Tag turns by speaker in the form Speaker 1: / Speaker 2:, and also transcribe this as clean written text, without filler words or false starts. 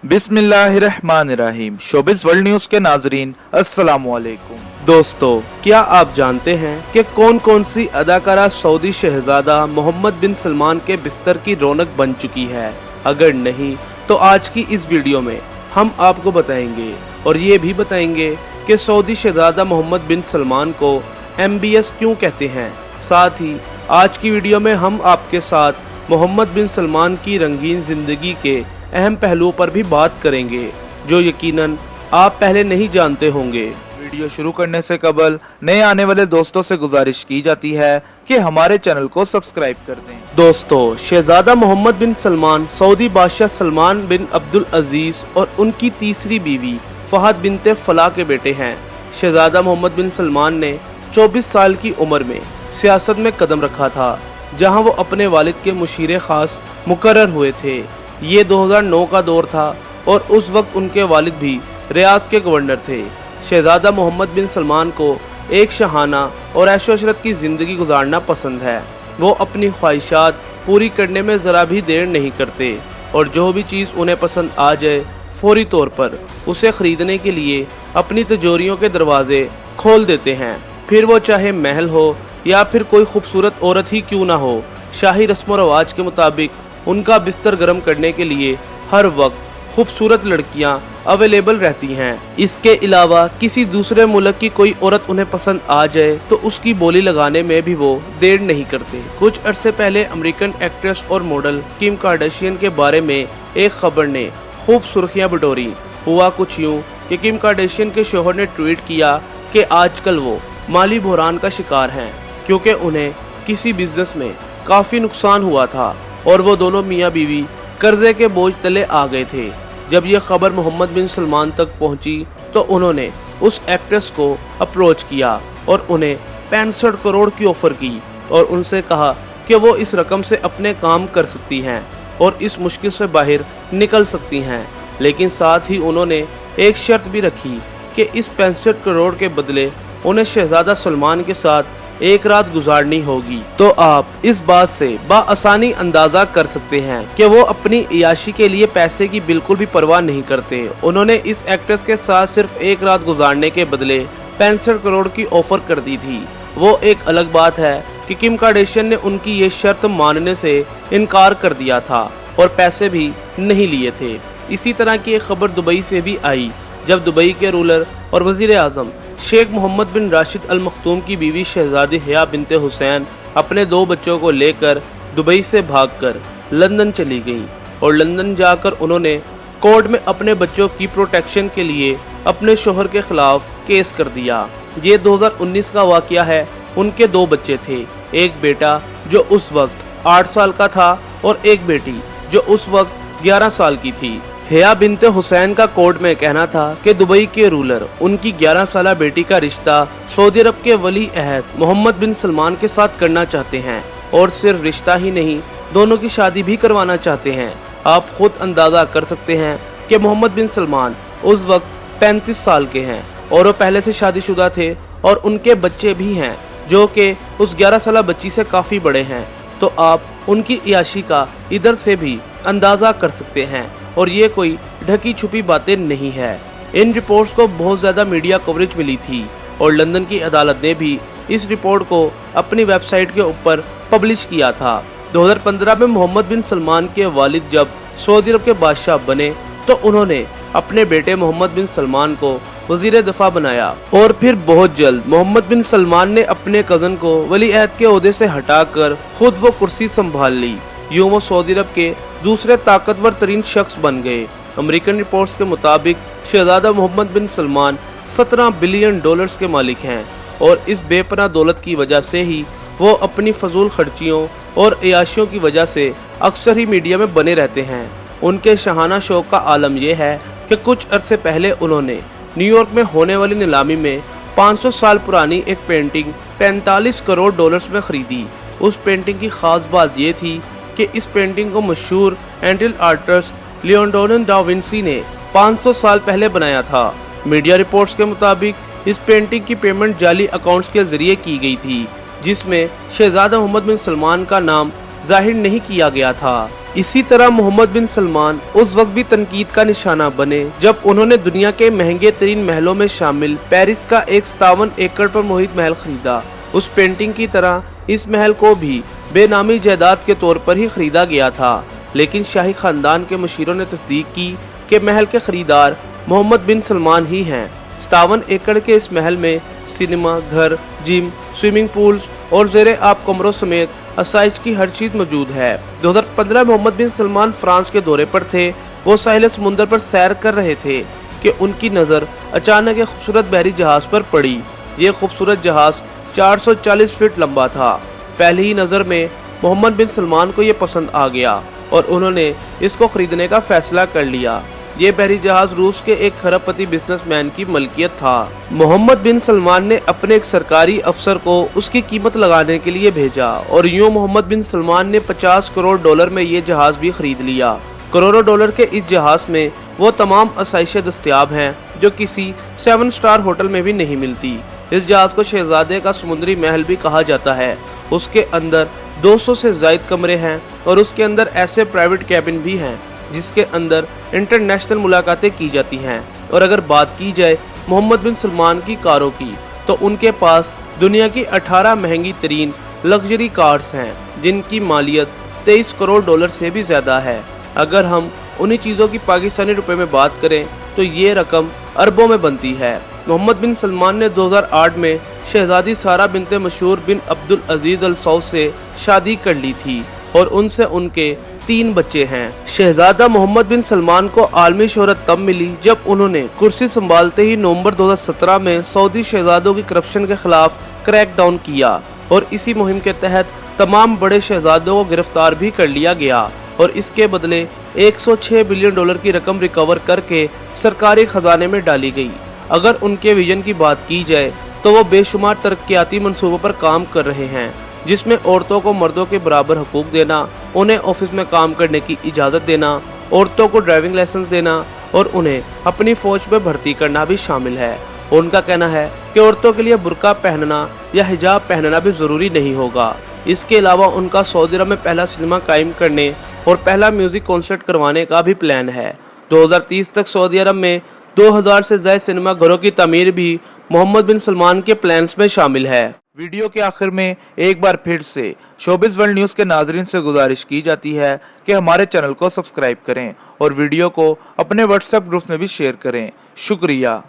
Speaker 1: बिस्मिल्लाहिर्रहमानिर्रहीम। Showbiz world news के नाजरीन अस्सलामु अलैकुम।
Speaker 2: दोस्तों, क्या आप जानते हैं कि कौन कौन सी अदाकारा सऊदी शहजादा मोहम्मद बिन सलमान के बिस्तर की रौनक बन चुकी है? अगर नहीं तो आज की इस वीडियो में हम आपको बताएंगे और ये भी बताएंगे कि सऊदी शहजादा मोहम्मद बिन सलमान को MBS क्यों कहते हैं। साथ ही आज की वीडियो में हम आपके साथ मोहम्मद बिन सलमान की रंगीन जिंदगी के अहम पहलुओं पर भी बात करेंगे जो यकीनन आप पहले नहीं जानते होंगे।
Speaker 1: वीडियो शुरू करने से कबल नए आने वाले दोस्तों से गुजारिश की जाती है कि हमारे चैनल को सब्सक्राइब कर दें।
Speaker 2: दोस्तों, शहजादा मोहम्मद बिन सलमान सऊदी बादशाह सलमान बिन अब्दुल अजीज और उनकी तीसरी बीवी फहद बिनते फला के बेटे हैं। शहजादा मोहम्मद बिन सलमान ने 24 साल की उम्र में सियासत में कदम रखा था, जहां वो अपने वालिद के मुशीर खास मुकर्रर हुए थे। ये 2009 का दौर था और उस वक्त उनके वालिद भी रियाज के गवर्नर थे। शहजादा मोहम्मद बिन सलमान को एक शहाना और ऐशो-इशरत की ज़िंदगी गुजारना पसंद है। वो अपनी ख्वाहिशात पूरी करने में ज़रा भी देर नहीं करते और जो भी चीज़ उन्हें पसंद आ जाए फौरी तौर पर उसे ख़रीदने के लिए अपनी तिजोरियों के दरवाजे खोल देते हैं। फिर वो चाहे महल हो या फिर कोई खूबसूरत औरत ही क्यों ना हो, शाही रस्म व रवाज के मुताबिक उनका बिस्तर गर्म करने के लिए हर वक्त खूबसूरत लड़कियां अवेलेबल रहती हैं। इसके अलावा किसी दूसरे मुल्क की कोई औरत उन्हें पसंद आ जाए तो उसकी बोली लगाने में भी वो देर नहीं करते। कुछ अरसे पहले अमेरिकन एक्ट्रेस और मॉडल किम कार्दाशियन के बारे में एक खबर ने खूब सुर्खियां बटोरी। हुआ कुछ यूँ कि किम कार्दाशियन के शोहर ने ट्वीट किया कि आजकल वो माली बहरान का शिकार हैं क्योंकि उन्हें किसी बिजनेस में काफ़ी नुकसान हुआ था और वो दोनों मियाँ बीवी कर्जे के बोझ तले आ गए थे। जब ये खबर मोहम्मद बिन सलमान तक पहुंची तो उन्होंने उस एक्ट्रेस को अप्रोच किया और उन्हें 65 करोड़ की ऑफ़र की और उनसे कहा कि वो इस रकम से अपने काम कर सकती हैं और इस मुश्किल से बाहर निकल सकती हैं। लेकिन साथ ही उन्होंने एक शर्त भी रखी कि इस 65 करोड़ के बदले उन्हें शहजादा सलमान के साथ एक रात गुजारनी होगी। तो आप इस बात से बाआसानी अंदाजा कर सकते हैं कि वो अपनी इयाशी के लिए पैसे की बिल्कुल भी परवाह नहीं करते। उन्होंने इस एक्ट्रेस के साथ सिर्फ एक रात गुजारने के बदले 65 करोड़ की ऑफर कर दी थी। वो एक अलग बात है कि किम कार्दाशियन ने उनकी ये शर्त मानने से इनकार कर दिया था और पैसे भी नहीं लिए थे। इसी तरह की एक खबर दुबई से भी आई, जब दुबई के रूलर और वजीर आजम शेख मोहम्मद बिन राशिद अल मखतूम की बीवी शहजादी हया बिनते हुसैन अपने 2 बच्चों को लेकर दुबई से भागकर लंदन चली गईं और लंदन जाकर उन्होंने कोर्ट में अपने बच्चों की प्रोटेक्शन के लिए अपने शोहर के खिलाफ केस कर दिया। ये 2019 का वाकया है। उनके 2 बच्चे थे, एक बेटा जो उस वक्त 8 साल का था और एक बेटी जो उस वक्त 11 साल की थी। हया बिनते हुसैन का कोर्ट में कहना था कि दुबई के रूलर उनकी 11 साला बेटी का रिश्ता सऊदी अरब के वली अहद मोहम्मद बिन सलमान के साथ करना चाहते हैं और सिर्फ रिश्ता ही नहीं, दोनों की शादी भी करवाना चाहते हैं। आप खुद अंदाजा कर सकते हैं कि मोहम्मद बिन सलमान उस वक्त 35 साल के हैं और वो पहले से शादीशुदा थे और उनके बच्चे भी हैं जो कि उस 11 साला बच्ची से काफ़ी बड़े हैं। तो आप उनकी इयाशी का इधर से भी अंदाज़ा कर सकते हैं और ये कोई ढकी छुपी बातें नहीं है। इन रिपोर्ट्स को बहुत ज़्यादा मीडिया कवरेज मिली थी और लंदन की अदालत ने भी इस रिपोर्ट को अपनी वेबसाइट के ऊपर पब्लिश किया था। 2015 में मोहम्मद बिन सलमान के वालिद जब सऊदी अरब के बादशाह बने तो उन्होंने अपने बेटे मोहम्मद बिन सलमान को वजीर दफा बनाया और फिर बहुत जल्द मोहम्मद बिन सलमान ने अपने कज़न को वली अहद के ओहदे से हटाकर खुद वो कुर्सी संभाल ली। यूँ वो सऊदी अरब के दूसरे ताकतवर तरीन शख्स बन गए। अमेरिकन रिपोर्ट्स के मुताबिक शहजादा मोहम्मद बिन सलमान 17 बिलियन डॉलर्स के मालिक हैं और इस बेपनाह दौलत की वजह से ही वो अपनी फजूल खर्चियों और अयाशियों की वजह से अक्सर ही मीडिया में बने रहते हैं। उनके शहाना शौक का आलम यह है कि कुछ अरसे पहले उन्होंने न्यूयॉर्क में होने वाली नीलामी में 500 साल पुरानी एक पेंटिंग 45 करोड़ डॉलर्स में खरीदी। उस पेंटिंग की खास बात यह थी कि इस पेंटिंग को मशहूर until artist Leonardo da Vinci ने 500 साल पहले बनाया था। मीडिया रिपोर्ट्स के मुताबिक इस पेंटिंग की पेमेंट जाली अकाउंट्स के जरिए की गई थी, जिसमें शहजादा मोहम्मद बिन सलमान का नाम जाहिर नहीं किया गया था। इसी तरह मोहम्मद बिन सलमान उस वक्त भी तनकीद का निशाना बने जब उन्होंने दुनिया के महंगे तरीन महलों में शामिल पेरिस का एक 57 एकड़ पर मुहित महल खरीदा। उस पेंटिंग की तरह इस महल को भी बेनामी जायदाद के तौर पर ही खरीदा गया था, लेकिन शाही खानदान के मुशीरों ने तस्दीक की कि महल के खरीदार मोहम्मद बिन सलमान ही हैं। 57 एकड़ के इस महल में सिनेमा घर, जिम, स्विमिंग पूल्स और ज़ेरे आब कमरों समेत आसाइश की हर चीज मौजूद है। 2015 में मोहम्मद बिन सलमान फ्रांस के दौरे पर थे। वो साहिल समुंदर पर सैर कर रहे थे कि उनकी नज़र अचानक एक खूबसूरत बहरी जहाज पर पड़ी। ये खूबसूरत जहाज 440 फीट लंबा था। पहली ही नज़र में मोहम्मद बिन सलमान को ये पसंद आ गया और उन्होंने इसको खरीदने का फैसला कर लिया। ये बहरी जहाज रूस के एक खरबपति बिजनेसमैन की मलकियत था। मोहम्मद बिन सलमान ने अपने एक सरकारी अफसर को उसकी कीमत लगाने के लिए भेजा और यूं मोहम्मद बिन सलमान ने 50 करोड़ डॉलर में ये जहाज भी खरीद लिया। करोड़ों डॉलर के इस जहाज में वो तमाम आसाइशें दस्तयाब हैं जो किसी 7 स्टार होटल में भी नहीं मिलती। इस जहाज को शहजादे का समुद्री महल भी कहा जाता है। उसके अंदर 200 से ज्यादा कमरे हैं और उसके अंदर ऐसे प्राइवेट कैबिन भी हैं जिसके अंदर इंटरनेशनल मुलाकातें की जाती हैं। और अगर बात की जाए मोहम्मद बिन सलमान की कारों की, तो उनके पास दुनिया की 18 महंगी तरीन लग्जरी कार्स हैं जिनकी मालियत 23 करोड़ डॉलर से भी ज़्यादा है। अगर हम उन्हीं चीज़ों की पाकिस्तानी रुपए में बात करें तो ये रकम अरबों में बनती है। मोहम्मद बिन सलमान ने 2008 में शहजादी सारा बिनते मशहूर बिन अब्दुल अजीज अल सऊद से शादी कर ली थी और उनसे उनके 3 बच्चे हैं। शहजादा मोहम्मद बिन सलमान को आलमी शोहरत तब मिली जब उन्होंने कुर्सी संभालते ही नवंबर 2017 में सऊदी शहजादों की करप्शन के खिलाफ क्रैकडाउन किया और इसी मुहिम के तहत तमाम बड़े शहजादों को गिरफ्तार भी कर लिया गया और इसके बदले 106 बिलियन डॉलर की रकम रिकवर करके सरकारी खजाने में डाली गई। अगर उनके विजन की बात की जाए तो वो बेशुमार तरक्याती मंसूबों पर काम कर रहे हैं, जिसमें औरतों को मर्दों के बराबर हकूक देना, उन्हें ऑफिस में काम करने की इजाज़त देना, औरतों को ड्राइविंग लाइसेंस देना और उन्हें अपनी फौज में भर्ती करना भी शामिल है। उनका कहना है कि औरतों के लिए बुर्का पहनना या हिजाब पहनना भी ज़रूरी नहीं होगा। इसके अलावा उनका सऊदी अरब में पहला सिनेमा कायम करने और पहला म्यूज़िक कॉन्सर्ट करवाने का भी प्लान है। 2030 तक सऊदी अरब में 2000 से ज़्यादा सिनेमा घरों की तमीर भी मोहम्मद बिन सलमान के प्लान्स में शामिल है।
Speaker 1: वीडियो के आखिर में एक बार फिर से शोबिज़ वर्ल्ड न्यूज़ के नाजरीन से गुजारिश की जाती है कि हमारे चैनल को सब्सक्राइब करें और वीडियो को अपने व्हाट्सएप ग्रुप्स में भी शेयर करें। शुक्रिया।